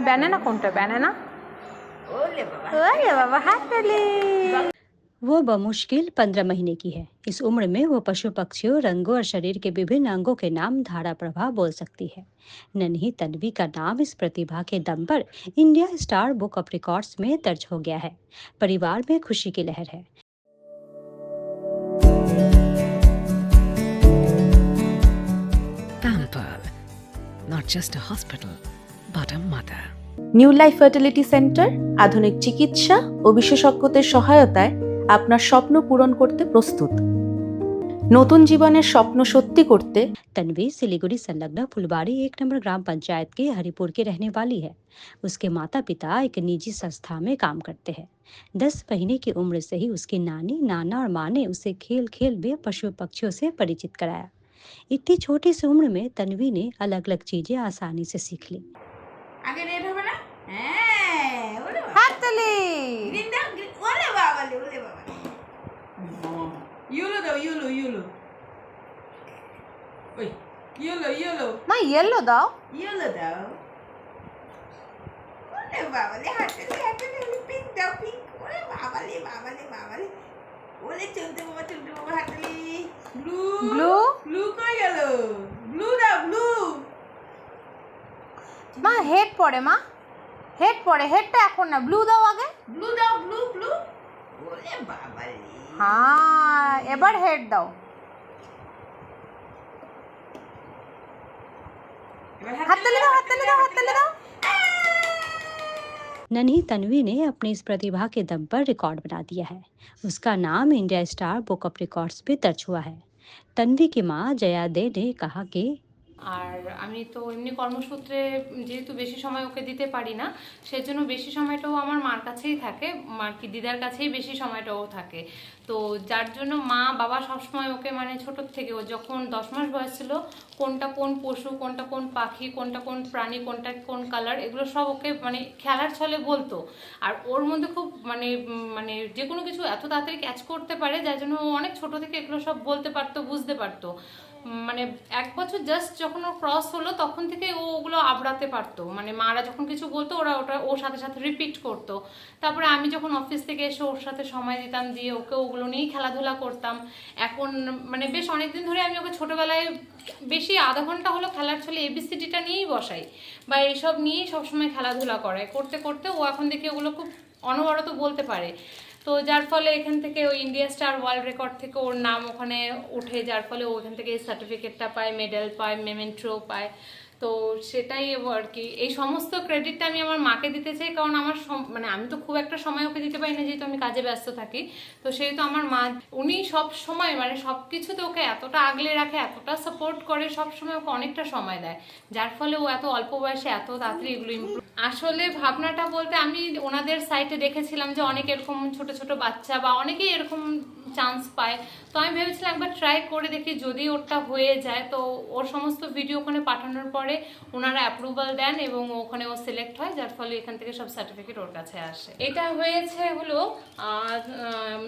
Banana কোনটা? Banana? ওরে বাবা, হাততালি। वो बमुश्किल 15 महीने की है। इस उम्र में वो पशु पक्षियों, रंगों और शरीर के विभिन्न अंगों के नाम धारा प्रवाह बोल सकती है। नन्ही तन्वी का नाम इस प्रतिभा के दम पर India star book of records में दर्ज हो गया है। परिवार में खुशी की लहर है। Pamper, not just a hospital, but a mother. New life fertility centre আধুনিক চিকিৎসা ও বিশেষজ্ঞদের সহায়তায় আপনার স্বপ্ন পূরণ করতে প্রস্তুত। নতুন জীবনের স্বপ্ন সত্যি করতে तन्वी सिलीगुड़ी संलग्न फुलबाड़ी 1 नंबर ग्राम पंचायत के हरिपुर की रहने वाली है। उसके माता पिता एक निजी संस्था में काम करते हैं। 10 महीने की उम्र से ही उसकी नानी, नाना और माँ ने उसे खेल खेल में पशु पक्षियों से परिचित कराया। इतनी छोटी सी उम्र में तन्वी ने अलग अलग चीजें आसानी से सीख ली। আগে রেড হবে না? হ্যাঁ, ওরে বাবা। হাততালি। গ্রিন দাও, গ্রিন। ওরে বাবালে, ওরে বাবালে। ইয়েলো দাও, ইয়েলো, ইয়েলো। ওই, ইয়েলো, ইয়েলো, মা ইয়েলো দাও। ইয়েলো দাও। ওরে বাবালে, হাততালি, হাততালি, পিঙ্ক দাও, পিঙ্ক। ওরে বাবালে, বাবালে, বাবালে। ওরে চলতে বাবা, হাততালি। Blue, blue? ব্লু কই গেল? ব্লু দাও, ব্লু। মা হেড পড়ে, মা হেড পড়ে, হেডটা এখন না, ব্লু দাও আগে। ব্লু দাও, ব্লু, ব্লু। ওরে বাবালে। হ্যাঁ, এবার হেড দাও। এবার হাততালি দাও, হাততালি দাও, হাততালি দাও। नन्ही तन्वी ने अपनी इस प्रतिभा के दम पर रिकॉर्ड बना दिया है। उसका नाम India star book of records में दर्ज हुआ है। तन्वी की माँ जया दे ने कहा कि আর আমি তো এমনি কর্মসূত্রে যেহেতু বেশি সময় ওকে দিতে পারি না, সেজন্য বেশি সময়টাও আমার মার কাছেই থাকে, মার কি দিদার কাছেই বেশি সময়টাও থাকে। তো যার জন্য মা বাবা সবসময় ওকে মানে ছোটোর থেকে, ও যখন 10 মাস বয়স ছিল, কোনটা কোন পশু, কোনটা কোন পাখি, কোনটা কোন প্রাণী, কোনটা কোন কালার, এগুলো সব ওকে মানে খেলার ছলে বলতো। আর ওর মধ্যে খুব মানে মানে যে কোনো কিছু এত তাড়াতাড়ি ক্যাচ করতে পারে, যার জন্য ও অনেক ছোট থেকে এগুলো সব বলতে পারতো, বুঝতে পারতো। মানে 1 বছর জাস্ট যখন ওর ক্রস হলো তখন থেকে ও ওগুলো আবড়াতে পারতো, মানে মারা যখন কিছু বলতো ওটা ওর সাথে সাথে রিপিট করতো। তারপরে আমি যখন অফিস থেকে এসে ওর সাথে সময় দিতাম, দিয়ে ওকে ওগুলো নিয়েই খেলাধুলা করতাম। এখন মানে বেশ অনেকদিন ধরে আমি ওকে ছোটোবেলায় বেশি আধা ঘন্টা হলো খেলার ছলে এবিসিডিটা নিয়েই বসাই, বা এইসব নিয়েই সবসময় খেলাধুলা করায়। করতে করতে ও এখন দেখি ওগুলো খুব অনবরত বলতে পারে। তো যার ফলে এখান থেকে ওই ইন্ডিয়া স্টার ওয়ার্ল্ড রেকর্ড থেকে ওর নাম ওখানে ওঠে, যার ফলে ও ওখান থেকে সার্টিফিকেটটা পায়, মেডেল পায়, মেমেন্টো পায়। তো সেটাই আর কি, এই সমস্ত ক্রেডিটটা আমি আমার মাকে দিতে চাই, কারণ আমার মানে আমি তো খুব একটা সময় ওকে দিতে পারি না, যেহেতু আমি কাজে ব্যস্ত থাকি। তো সেহেতু আমার মা, উনি সব সময় মানে সব কিছুতে ওকে এতটা আগলে রাখে, এতটা সাপোর্ট করে, সব সময় ওকে অনেকটা সময় দেয়, যার ফলে ও এত অল্প বয়সে এত তাড়াতাড়ি এগুলো ইমপ্রুভ। আসলে ভাবনাটা বলতে, আমি ওনাদের সাইটে দেখেছিলাম যে অনেক এরকম ছোট ছোট বাচ্চা বা অনেকেই এরকম চান্স পায়। তো আমি ভেবেছিলাম একবার ট্রাই করে দেখি, যদি ওরটা হয়ে যায় তো ওর সমস্ত ভিডিও ওখানে পাঠানোর পরে ওনারা অ্যাপ্রুভাল দেন এবং ওখানে ও সিলেক্ট হয়, যার ফলে এখান থেকে সব সার্টিফিকেট ওর কাছে আসে। এটা হয়েছে হলো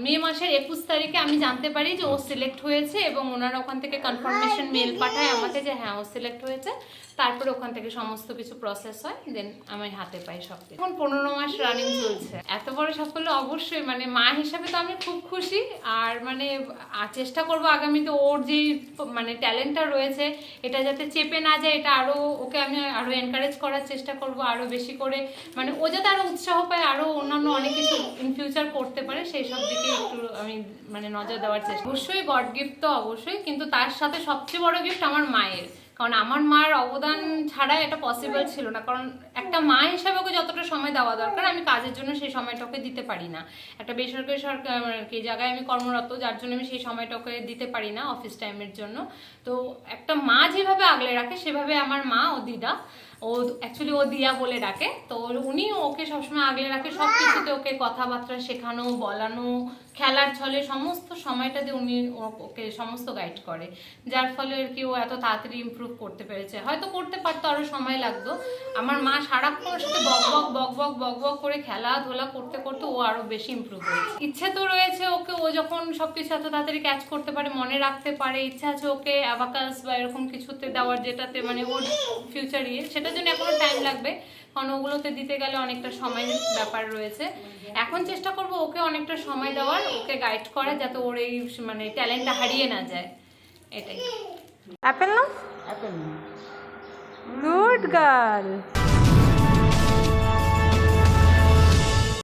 মে মাসের 21 তারিখে আমি জানতে পারি যে ও সিলেক্ট হয়েছে, এবং ওনারা ওখান থেকে কনফার্মেশন মেল পাঠায় আমাকে যে হ্যাঁ ও সিলেক্ট হয়েছে। তারপরে ওখান থেকে সমস্ত কিছু প্রসেস হয়, দেন আমি হাতে পাই সব কিছু। এখন 15 মাস রানিং চলছে। এত বড় সাফল্য অবশ্যই মানে মা হিসাবে তো আমি খুব খুশি, আর মানে চেষ্টা করবো আগামীতে ওর যে মানে ট্যালেন্টটা রয়েছে এটা যাতে চেপে না যায়, এটা আরও ওকে আমি আরও এনকারেজ করার চেষ্টা করব, আরও বেশি করে মানে ও যাতে আরও উৎসাহ পায়, আরও অন্যান্য অনেক কিছু ইন ফিউচার করতে পারে, সেই সব দিকে একটু আমি মানে নজর দেওয়ার চেষ্টা। অবশ্যই গড গিফট তো অবশ্যই, কিন্তু তার সাথে সবচেয়ে বড় গিফট আমার মায়ের, কারণ আমার মার অবদান ছাড়া এটা পসিবল ছিল না। কারণ একটা মা হিসাবে ওকে যতটা সময় দেওয়া দরকার আমি কাজের জন্য সেই সময়টা ওকে দিতে পারি না। একটা বেসরকারি সরকারি জায়গায় আমি কর্মরত, যার জন্য আমি সেই সময়টা ওকে দিতে পারি না অফিস টাইমের জন্য। তো একটা মা যেভাবে আগলে রাখে সেভাবে আমার মা ও দিদা, ও অ্যাকচুয়ালি ও দিয়া বলে ডাকে, তো উনি ওকে সবসময় আগলে রাখে, সব কিছুতে ওকে কথাবার্তা শেখানো, বলানো, খেলার ছলে সমস্ত সময়টা দিয়ে উনি ওকে সমস্ত গাইড করে, যার ফলে আর কি ও এত তাড়াতাড়ি ইমপ্রুভ করতে পেরেছে। হয়তো করতে পারতো, আরও সময় লাগতো। আমার মা সারাক্ষণ ওর সাথে বক করে খেলাধুলা করতে করতে ও আরও বেশি ইমপ্রুভ হয়েছে। ইচ্ছে তো রয়েছে ওকে, ও যখন সবকিছু এত তাড়াতাড়ি ক্যাচ করতে পারে, মনে রাখতে পারে, ইচ্ছা আছে ওকে অ্যাবাকাস বা এরকম কিছুতে দেওয়ার, যেটাতে মানে ওর ফিউচার সেটার জন্য এখনো টাইম লাগবে। কারণ ওগুলোতে দিতে গেলে অনেকটা সময়ের ব্যাপার রয়েছে। এখন চেষ্টা করব ওকে অনেকটা সময় দেওয়ার, ওকে গাইড করা, যাতে ওর এই মানে ট্যালেন্টটা হারিয়ে না যায়, এটাই। অ্যাপেল না? Good girl.